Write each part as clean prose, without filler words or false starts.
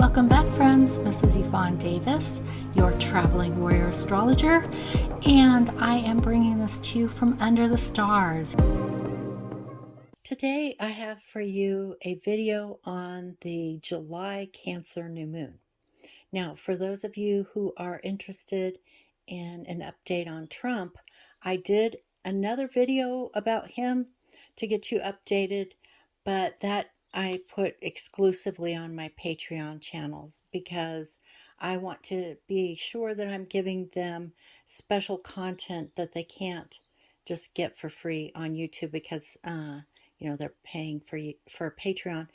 Welcome back, friends. This is Yvonne Davis, your traveling warrior astrologer, and I am bringing this to you from under the stars. Today, I have for you a video on the July Cancer new moon. Now, for those of you who are interested in an update on Trump, I did another video about him to get you updated, but that I put exclusively on my Patreon channels because I want to be sure that I'm giving them special content that they can't just get for free on YouTube because they're paying for Patreon.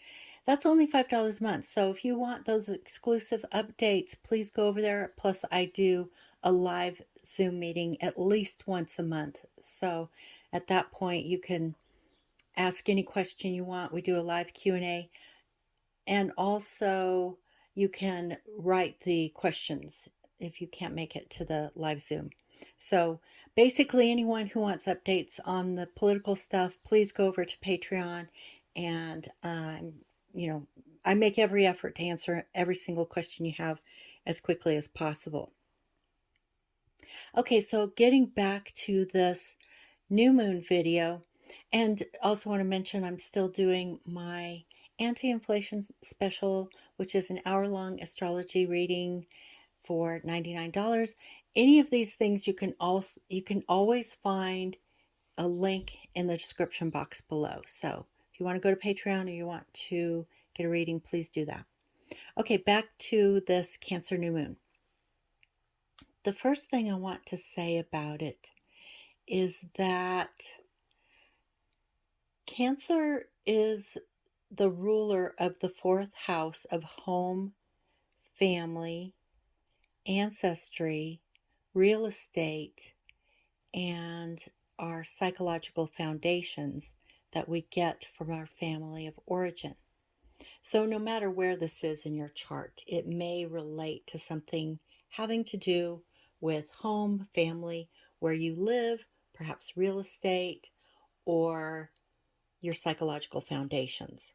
That's only $5 a month. So if you want those exclusive updates, please go over there. Plus, I do a live Zoom meeting at least once a month. So at that point, you can ask any question you want. We do a live Q&A. And also, you can write the questions if you can't make it to the live Zoom. So basically, anyone who wants updates on the political stuff, please go over to Patreon. And, I make every effort to answer every single question you have as quickly as possible. Okay, so getting back to this new moon video, and also want to mention I'm still doing my anti-inflation special, which is an hour-long astrology reading for $99. Any of these things you can always find a link in the description box below. So if you want to go to Patreon or you want to get a reading, please do that. Okay, back to this Cancer new moon. The first thing I want to say about it is that Cancer is the ruler of the fourth house of home, family, ancestry, real estate, and our psychological foundations that we get from our family of origin. So no matter where this is in your chart, it may relate to something having to do with home, family, where you live, perhaps real estate, or your psychological foundations.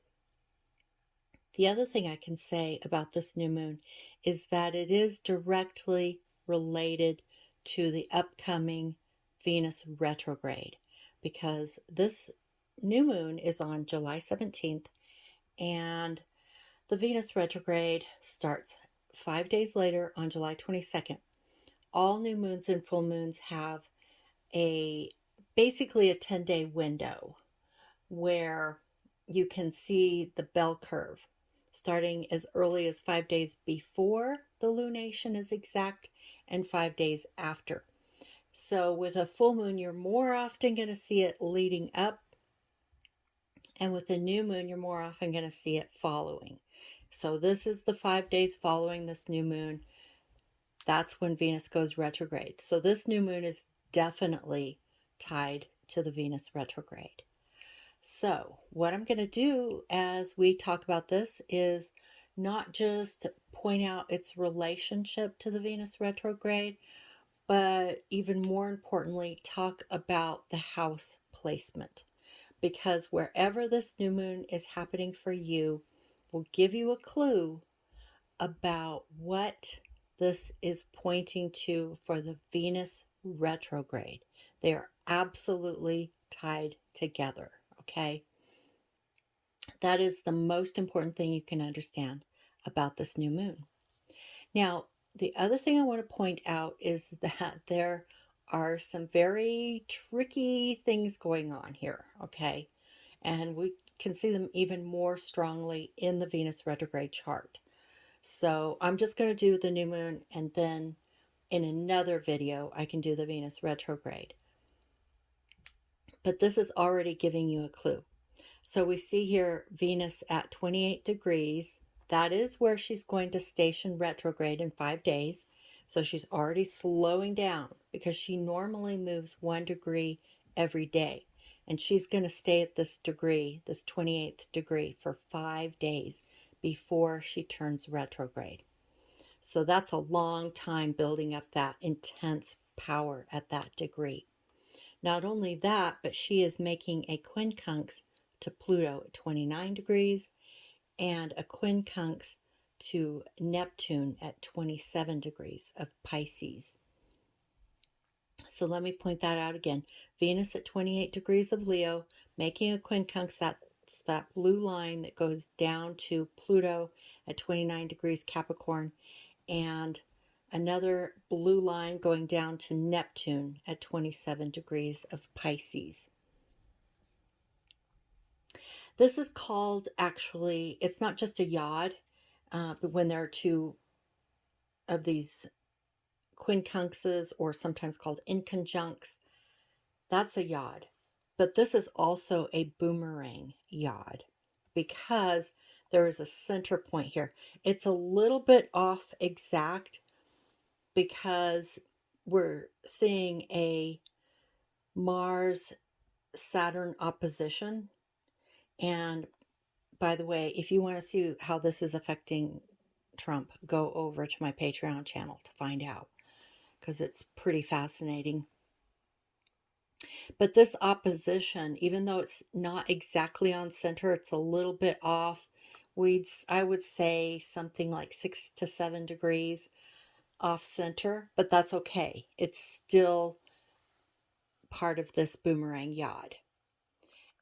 The other thing I can say about this new moon is that it is directly related to the upcoming Venus retrograde, because this new moon is on July 17th and the Venus retrograde starts 5 days later on July 22nd. All new moons and full moons have basically a 10-day window where you can see the bell curve starting as early as 5 days before the lunation is exact and 5 days after. So with a full moon, you're more often going to see it leading up, and with a new moon, you're more often going to see it following. So this is the 5 days following this new moon. That's when Venus goes retrograde. So this new moon is definitely tied to the Venus retrograde. So what I'm going to do as we talk about this is not just point out its relationship to the Venus retrograde, but even more importantly, talk about the house placement. Because wherever this new moon is happening for you will give you a clue about what this is pointing to for the Venus retrograde. They are absolutely tied together, okay? That is the most important thing you can understand about this new moon. Now, the other thing I want to point out is that there are some very tricky things going on here, okay? And we can see them even more strongly in the Venus retrograde chart. So I'm just going to do the new moon, and then in another video, I can do the Venus retrograde. But this is already giving you a clue. So we see here Venus at 28 degrees. That is where she's going to station retrograde in 5 days. So she's already slowing down because she normally moves 1 degree every day. And she's going to stay at this degree, this 28th degree, for 5 days before she turns retrograde. So that's a long time building up that intense power at that degree. Not only that, but she is making a quincunx to Pluto at 29 degrees and a quincunx to Neptune at 27 degrees of Pisces. So let me point that out again. Venus at 28 degrees of Leo, making a quincunx. That's that blue line that goes down to Pluto at 29 degrees Capricorn, and another blue line going down to Neptune at 27 degrees of Pisces. This is called, actually, it's not just a yod, but when there are two of these quincunxes, or sometimes called inconjuncts, that's a yod. But this is also a boomerang yod because there is a center point here. It's a little bit off exact because we're seeing a Mars Saturn opposition. And by the way, if you want to see how this is affecting Trump, go over to my Patreon channel to find out, because it's pretty fascinating. But this opposition, even though it's not exactly on center, it's a little bit off. I would say something like 6 to 7 degrees off center, but that's okay. It's still part of this boomerang yod.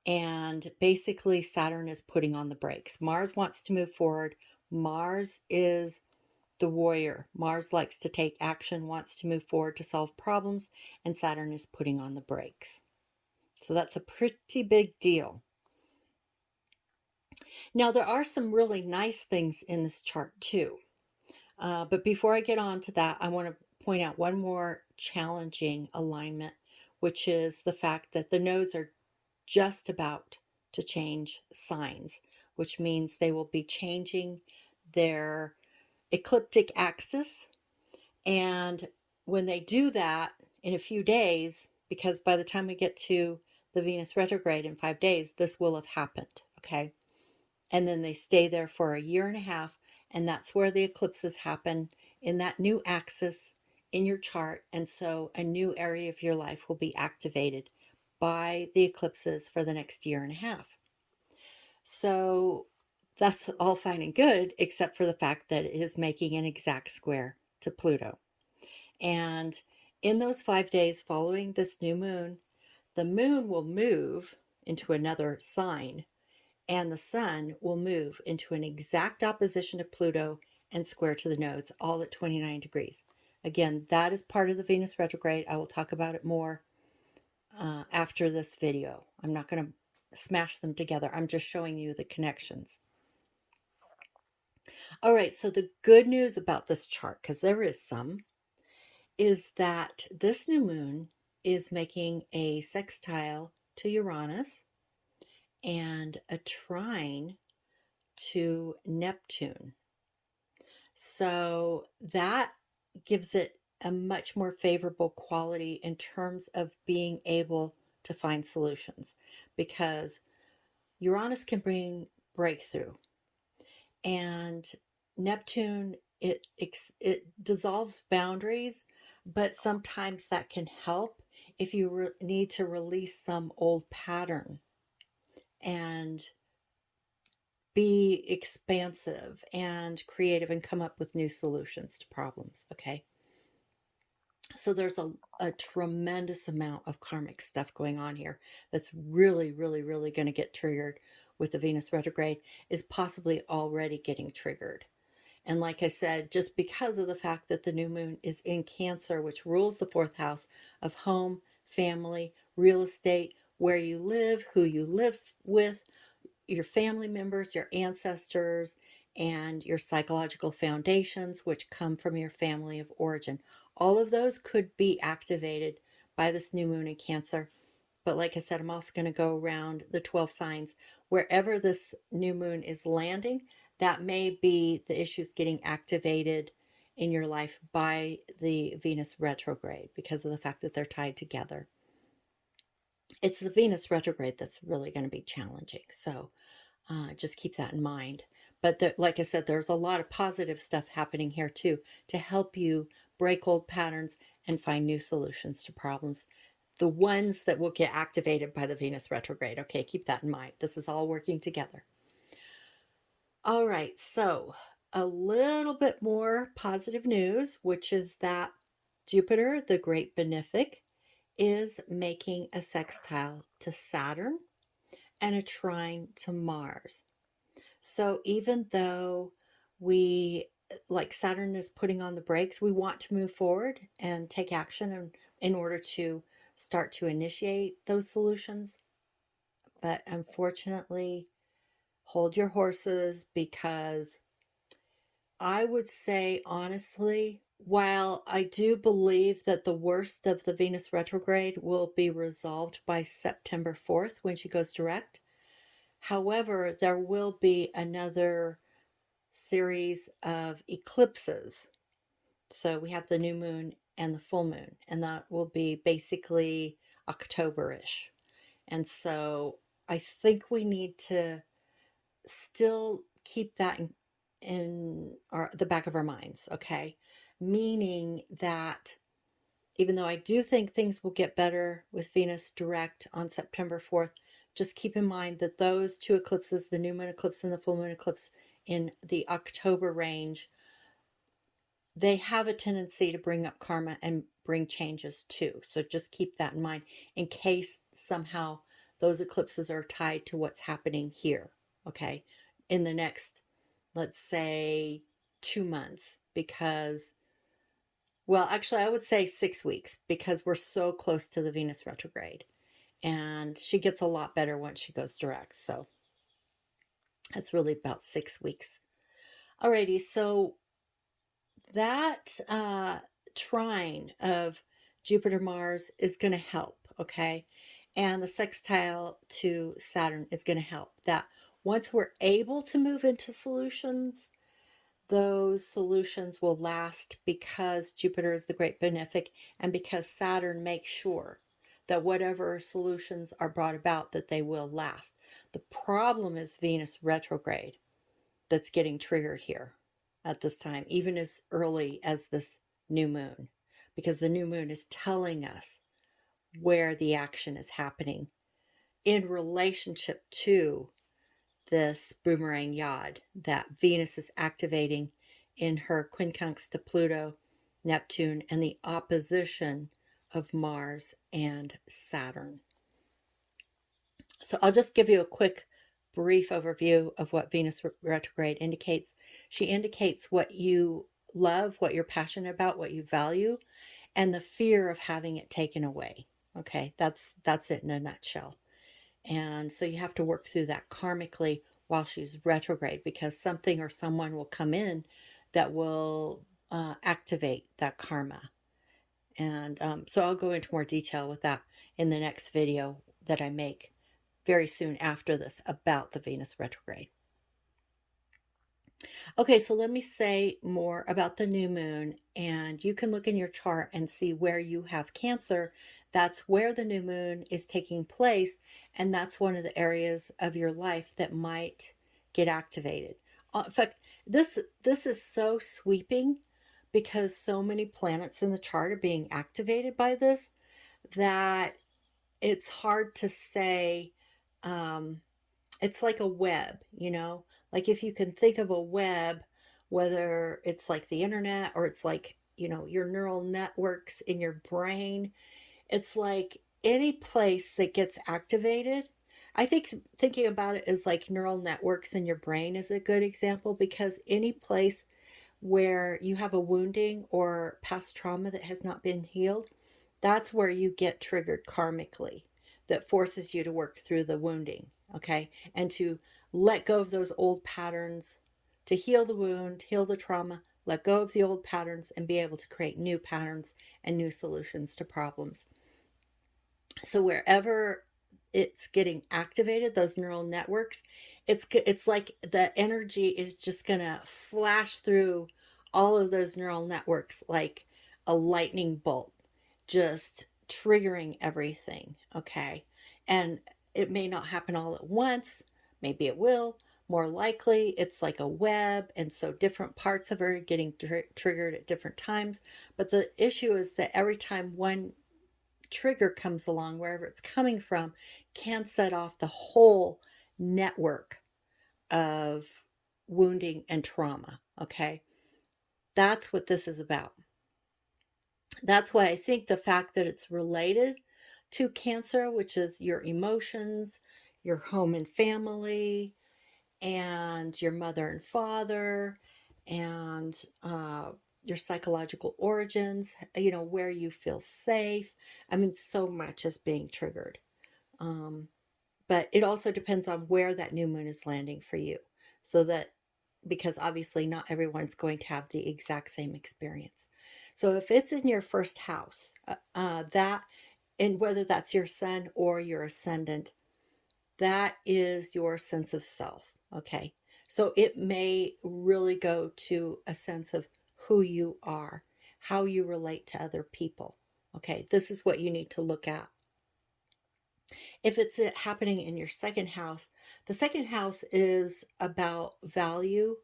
And basically, Saturn is putting on the brakes. Mars wants to move forward. Mars is the warrior. Mars likes to take action, wants to move forward to solve problems, and Saturn is putting on the brakes. So that's a pretty big deal. Now, there are some really nice things in this chart too. But before I get on to that, I want to point out one more challenging alignment, which is the fact that the nodes are just about to change signs, which means they will be changing their ecliptic axis. And when they do that in a few days, because by the time we get to the Venus retrograde in 5 days, this will have happened, okay? And then they stay there for a year and a half, and that's where the eclipses happen, in that new axis in your chart. And so a new area of your life will be activated by the eclipses for the next year and a half. So that's all fine and good, except for the fact that it is making an exact square to Pluto. And in those 5 days following this new moon, the moon will move into another sign, and the sun will move into an exact opposition to Pluto and square to the nodes, all at 29 degrees. Again, that is part of the Venus retrograde. I will talk about it more after this video. I'm not going to smash them together. I'm just showing you the connections. All right, so the good news about this chart, because there is some, is that this new moon is making a sextile to Uranus and a trine to Neptune. So that gives it a much more favorable quality in terms of being able to find solutions, because Uranus can bring breakthrough, and Neptune, it dissolves boundaries, but sometimes that can help if you need to release some old pattern and be expansive and creative and come up with new solutions to problems, okay? So there's a tremendous amount of karmic stuff going on here that's really, really, really going to get triggered with the Venus retrograde, is possibly already getting triggered. And like I said, just because of the fact that the new moon is in Cancer, which rules the 4th house of home, family, real estate, where you live, who you live with, your family members, your ancestors, and your psychological foundations, which come from your family of origin. All of those could be activated by this new moon in Cancer. But like I said, I'm also going to go around the 12 signs. Wherever this new moon is landing, that may be the issues getting activated in your life by the Venus retrograde, because of the fact that they're tied together. It's the Venus retrograde that's really going to be challenging. So just keep that in mind. But like I said, there's a lot of positive stuff happening here too, to help you break old patterns and find new solutions to problems. The ones that will get activated by the Venus retrograde. Okay, keep that in mind. This is all working together. All right, so a little bit more positive news, which is that Jupiter, the great benefic, is making a sextile to Saturn and a trine to Mars. So even though we, like Saturn is putting on the brakes, we want to move forward and take action in order to start to initiate those solutions. But unfortunately, hold your horses, because I would say, honestly, while I do believe that the worst of the Venus retrograde will be resolved by September 4th when she goes direct, however, there will be another series of eclipses. So we have the new moon and the full moon, and that will be basically October-ish. And so I think we need to still keep that in the back of our minds, okay? Meaning that even though I do think things will get better with Venus direct on September 4th, just keep in mind that those two eclipses, the new moon eclipse and the full moon eclipse in the October range, they have a tendency to bring up karma and bring changes too. So just keep that in mind in case somehow those eclipses are tied to what's happening here, okay, in the next, let's say, 2 months, because, well, actually, I would say 6 weeks, because we're so close to the Venus retrograde, and she gets a lot better once she goes direct. So that's really about 6 weeks. Alrighty, so that trine of Jupiter Mars is going to help, okay? And the sextile to Saturn is going to help. That once we're able to move into solutions, those solutions will last, because Jupiter is the great benefic and because Saturn makes sure that whatever solutions are brought about, that they will last. The problem is Venus retrograde that's getting triggered here at this time, even as early as this new moon, because the new moon is telling us where the action is happening in relationship to this boomerang yod that Venus is activating in her quincunx to Pluto, Neptune, and the opposition of Mars and Saturn. So I'll just give you a quick brief overview of what Venus retrograde indicates. She indicates what you love, what you're passionate about, what you value, and the fear of having it taken away. Okay, that's it in a nutshell. And so you have to work through that karmically while she's retrograde, because something or someone will come in that will activate that karma. And so I'll go into more detail with that in the next video that I make very soon after this about the Venus retrograde. Okay, so let me say more about the new moon, and you can look in your chart and see where you have Cancer. That's where the new moon is taking place, and that's one of the areas of your life that might get activated. In fact, this is so sweeping, because so many planets in the chart are being activated by this, that it's hard to say. It's like a web, like if you can think of a web, whether it's like the internet or it's like, your neural networks in your brain, it's like any place that gets activated. I think thinking about it as like neural networks in your brain is a good example, because any place where you have a wounding or past trauma that has not been healed, that's where you get triggered karmically, that forces you to work through the wounding, okay? And to let go of those old patterns, to heal the wound, heal the trauma, let go of the old patterns, and be able to create new patterns and new solutions to problems. So wherever it's getting activated, those neural networks, it's like the energy is just gonna flash through all of those neural networks like a lightning bolt, just triggering everything, okay? And it may not happen all at once, maybe it will. More likely, it's like a web, and so different parts of it are getting triggered at different times. But the issue is that every time one trigger comes along, wherever it's coming from, can set off the whole network of wounding and trauma. Okay. That's what this is about. That's why I think the fact that it's related to Cancer, which is your emotions, your home and family, and your mother and father, and your psychological origins, where you feel safe. I mean, so much is being triggered. Um, but it also depends on where that new moon is landing for you. So that, because obviously not everyone's going to have the exact same experience. So if it's in your first house, and whether that's your sun or your ascendant, that is your sense of self. Okay. So it may really go to a sense of who you are, how you relate to other people. Okay. This is what you need to look at. If it's happening in your second house, the second house is about value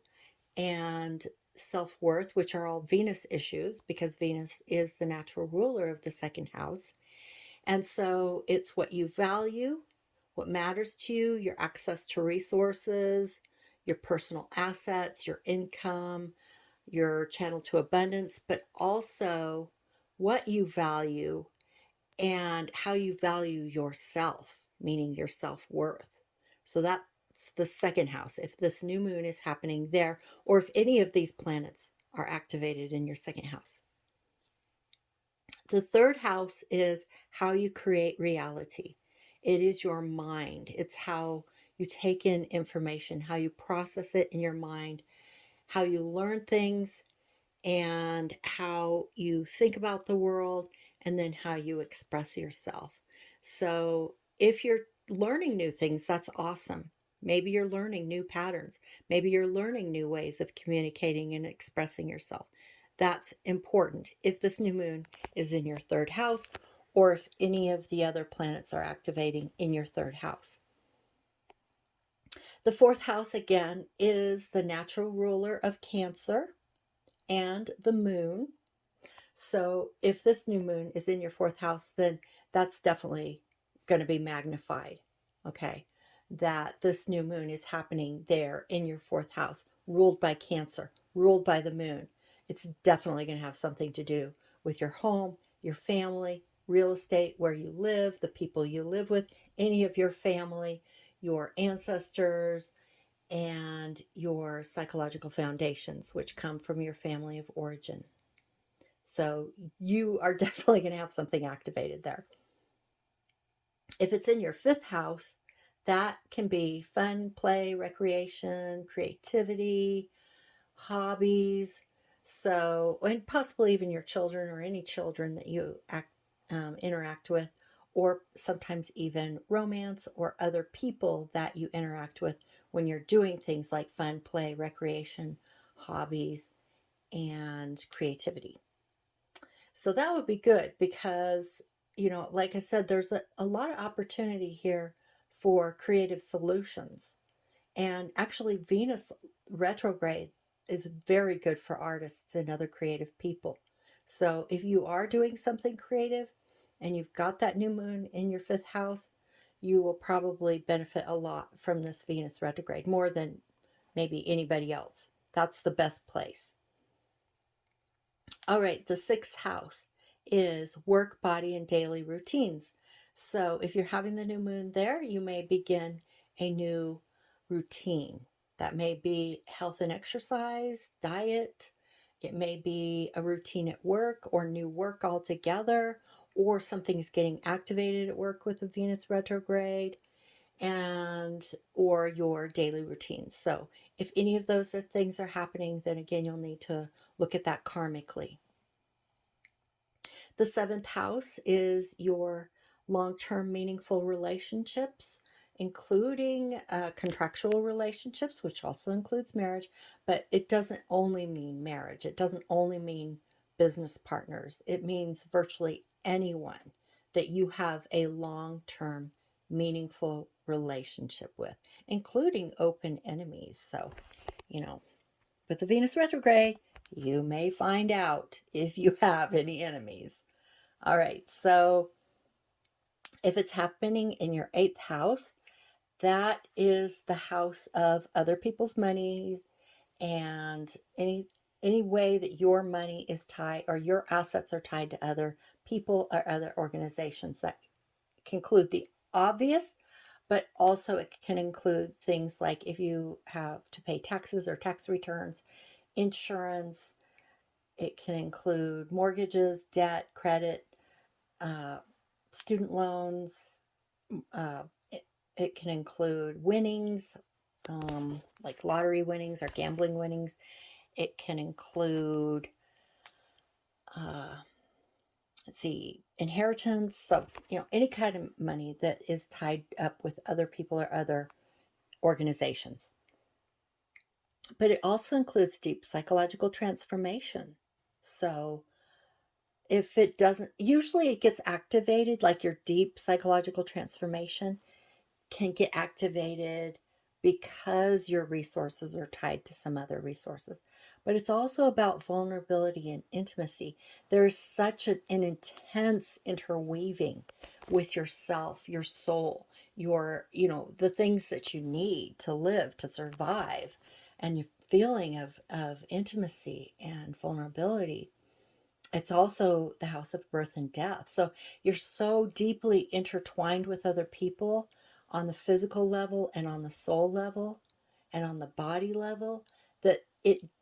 and self worth, which are all Venus issues because Venus is the natural ruler of the second house. And so it's what you value, what matters to you, your access to resources, your personal assets, your income, your channel to abundance, but also what you value and how you value yourself, meaning your self worth. So that's the second house. If this new moon is happening there, or if any of these planets are activated in your second house. The third house is how you create reality. It is your mind. It's how you take in information, how you process it in your mind, how you learn things, and how you think about the world, and then how you express yourself. So if you're learning new things, that's awesome. Maybe you're learning new patterns. Maybe you're learning new ways of communicating and expressing yourself. That's important if this new moon is in your third house or if any of the other planets are activating in your third house. The fourth house, again, is the natural ruler of Cancer and the moon. So if this new moon is in your fourth house, then that's definitely going to be magnified. Okay. That this new moon is happening there in your fourth house, ruled by Cancer, ruled by the moon. It's definitely going to have something to do with your home, your family, real estate, where you live, the people you live with, any of your family, your ancestors, and your psychological foundations, which come from your family of origin. So you are definitely going to have something activated there. If it's in your fifth house, that can be fun, play, recreation, creativity, hobbies. So, and possibly even your children or any children that you interact with, or sometimes even romance or other people that you interact with when you're doing things like fun, play, recreation, hobbies, and creativity. So that would be good because, like I said, there's a lot of opportunity here for creative solutions. And actually, Venus retrograde is very good for artists and other creative people. So if you are doing something creative and you've got that new moon in your fifth house, you will probably benefit a lot from this Venus retrograde more than maybe anybody else. That's the best place. All right, the sixth house is work, body, and daily routines. So if you're having the new moon there, you may begin a new routine. That may be health and exercise, diet. It may be a routine at work or new work altogether, or something's getting activated at work with the Venus retrograde and or your daily routines. So if any of those things are happening, then again, you'll need to look at that karmically. The seventh house is your long term meaningful relationships, including contractual relationships, which also includes marriage, but it doesn't only mean marriage. It doesn't only mean business partners. It means virtually anyone that you have a long term meaningful relationship with, including open enemies. So, you know, with the Venus retrograde, you may find out if you have any enemies. All right, so if it's happening in your eighth house, that is the house of other people's money and any way that your money is tied or your assets are tied to other people or other organizations. That can include the obvious, but also it can include things like if you have to pay taxes or tax returns, insurance. It can include mortgages, debt, credit, uh, student loans. Uh, it can include winnings, like lottery winnings or gambling winnings. It can include, uh, let's see, inheritance. So, any kind of money that is tied up with other people or other organizations. But it also includes deep psychological transformation. So, if it doesn't, usually it gets activated, like your deep psychological transformation can get activated because your resources are tied to some other resources. But it's also about vulnerability and intimacy. There's such an intense interweaving with yourself, your soul, the things that you need to live, to survive, and your feeling of intimacy and vulnerability. It's also the house of birth and death. So you're so deeply intertwined with other people on the physical level and on the soul level and on the body level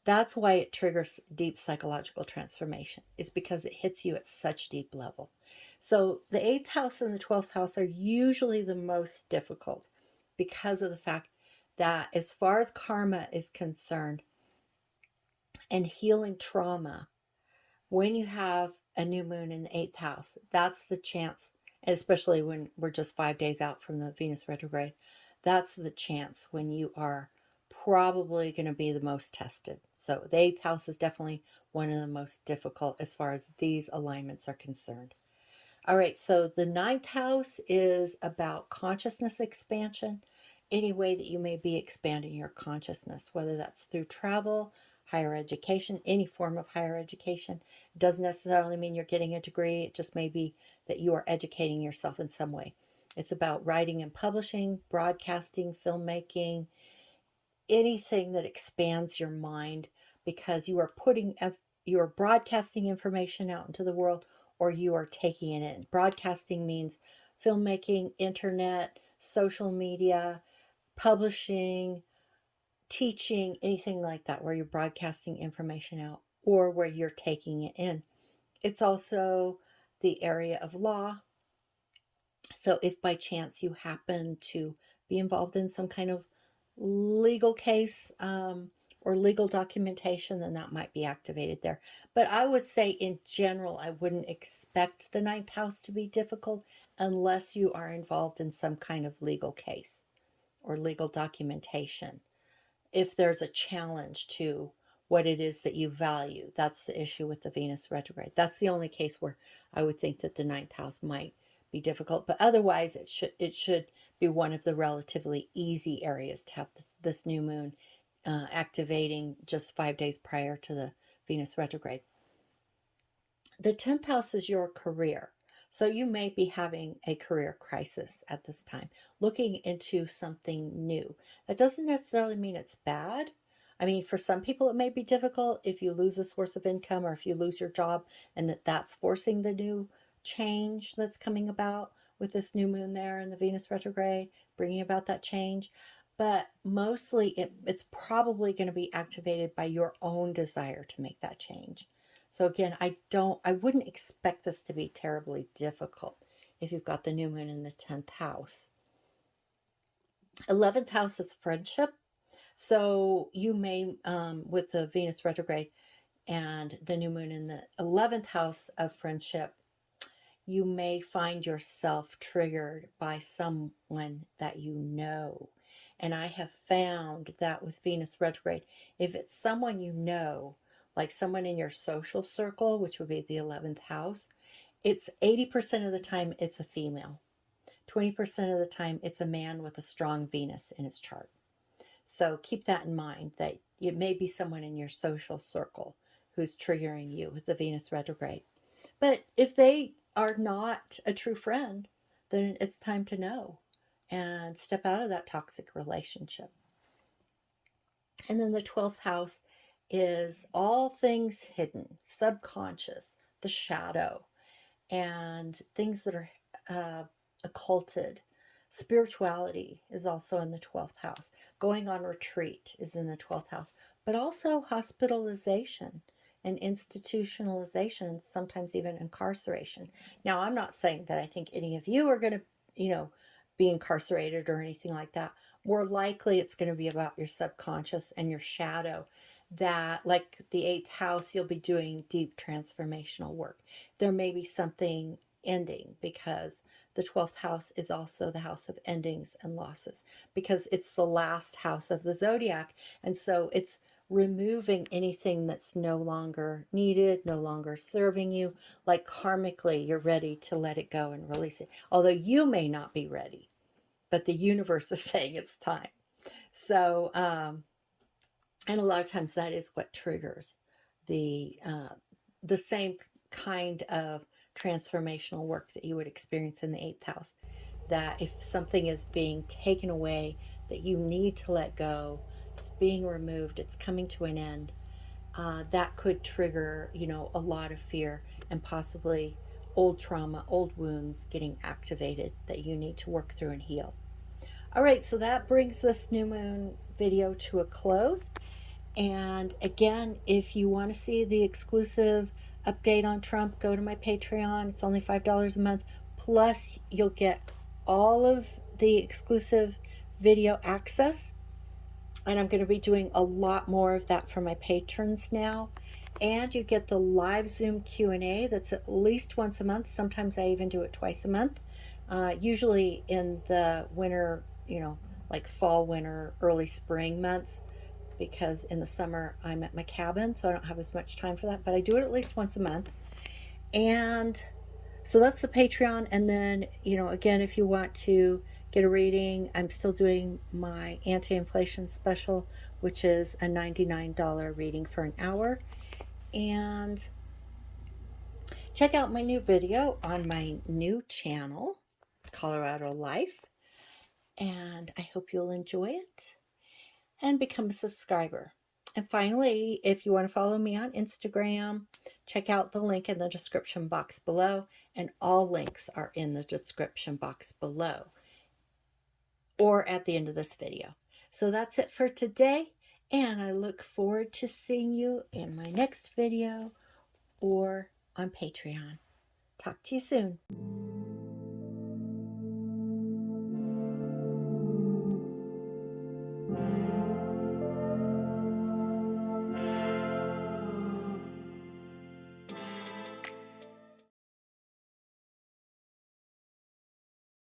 that's why it triggers deep psychological transformation, is because it hits you at such deep level. So the 8th house and the 12th house are usually the most difficult because of the fact that as far as karma is concerned and healing trauma, when you have a new moon in the 8th house, that's the chance, especially when we're just 5 days out from the Venus retrograde, that's the chance when you are probably going to be the most tested. So the 8th house is definitely one of the most difficult as far as these alignments are concerned. All right, so the 9th house is about consciousness expansion, any way that you may be expanding your consciousness, whether that's through travel, higher education, any form of higher education. It doesn't necessarily mean you're getting a degree, it just may be that you are educating yourself in some way. It's about writing and publishing, broadcasting, filmmaking, anything that expands your mind, because you are broadcasting information out into the world, or you are taking it in. Broadcasting means filmmaking, internet, social media, publishing, teaching, anything like that, where you're broadcasting information out or where you're taking it in. It's also the area of law. So if by chance you happen to be involved in some kind of legal case, or legal documentation, then that might be activated there. But I would say in general, I wouldn't expect the 9th house to be difficult unless you are involved in some kind of legal case or legal documentation. If there's a challenge to what it is that you value, that's the issue with the Venus retrograde. That's the only case where I would think that the 9th house might be difficult, but otherwise it should be one of the relatively easy areas to have this new moon activating just 5 days prior to the Venus retrograde. The 10th house is your career. So you may be having a career crisis at this time, looking into something new. That doesn't necessarily mean it's bad. I mean, for some people, it may be difficult if you lose a source of income or if you lose your job, and that's forcing the new change that's coming about with this new moon there and the Venus retrograde, bringing about that change. But mostly it's probably going to be activated by your own desire to make that change. So again, I wouldn't expect this to be terribly difficult if you've got the new moon in the 10th house. 11th house is friendship. So you may, with the Venus retrograde and the new moon in the 11th house of friendship, you may find yourself triggered by someone that you know. And I have found that with Venus retrograde, if it's someone you know, like someone in your social circle, which would be the 11th house, it's 80% of the time it's a female. 20% of the time it's a man with a strong Venus in his chart. So keep that in mind, that it may be someone in your social circle who's triggering you with the Venus retrograde. But if they are not a true friend, then it's time to know and step out of that toxic relationship. And then the 12th house is all things hidden, subconscious, the shadow, and things that are occulted. Spirituality is also in the 12th house. Going on retreat is in the 12th house, but also hospitalization and institutionalization, sometimes even incarceration. Now, I'm not saying that I think any of you are going to, be incarcerated or anything like that. More likely, it's going to be about your subconscious and your shadow. That, like the 8th house, you'll be doing deep transformational work. There may be something ending, because the 12th house is also the house of endings and losses, because it's the last house of the zodiac. And so it's removing anything that's no longer needed, no longer serving you. Like karmically, you're ready to let it go and release it. Although you may not be ready, but the universe is saying it's time. So, and a lot of times that is what triggers the same kind of transformational work that you would experience in the 8th house. That if something is being taken away that you need to let go, it's being removed, it's coming to an end, that could trigger, a lot of fear and possibly old trauma, old wounds getting activated that you need to work through and heal. All right, so that brings this new moon video to a close. And again, if you want to see the exclusive update on Trump, go to my Patreon. It's only $5 a month. Plus, you'll get all of the exclusive video access. And I'm going to be doing a lot more of that for my patrons now. And you get the live Zoom Q&A that's at least once a month. Sometimes I even do it twice a month. Usually in the winter, like fall, winter, early spring months, because in the summer I'm at my cabin, so I don't have as much time for that, but I do it at least once a month. And so that's the Patreon. And then, again, if you want to get a reading, I'm still doing my anti-inflation special, which is a $99 reading for an hour. And check out my new video on my new channel, Colorado Life. And I hope you'll enjoy it and become a subscriber. And finally, if you want to follow me on Instagram, check out the link in the description box below. And all links are in the description box below or at the end of this video. So that's it for today. And I look forward to seeing you in my next video or on Patreon. Talk to you soon.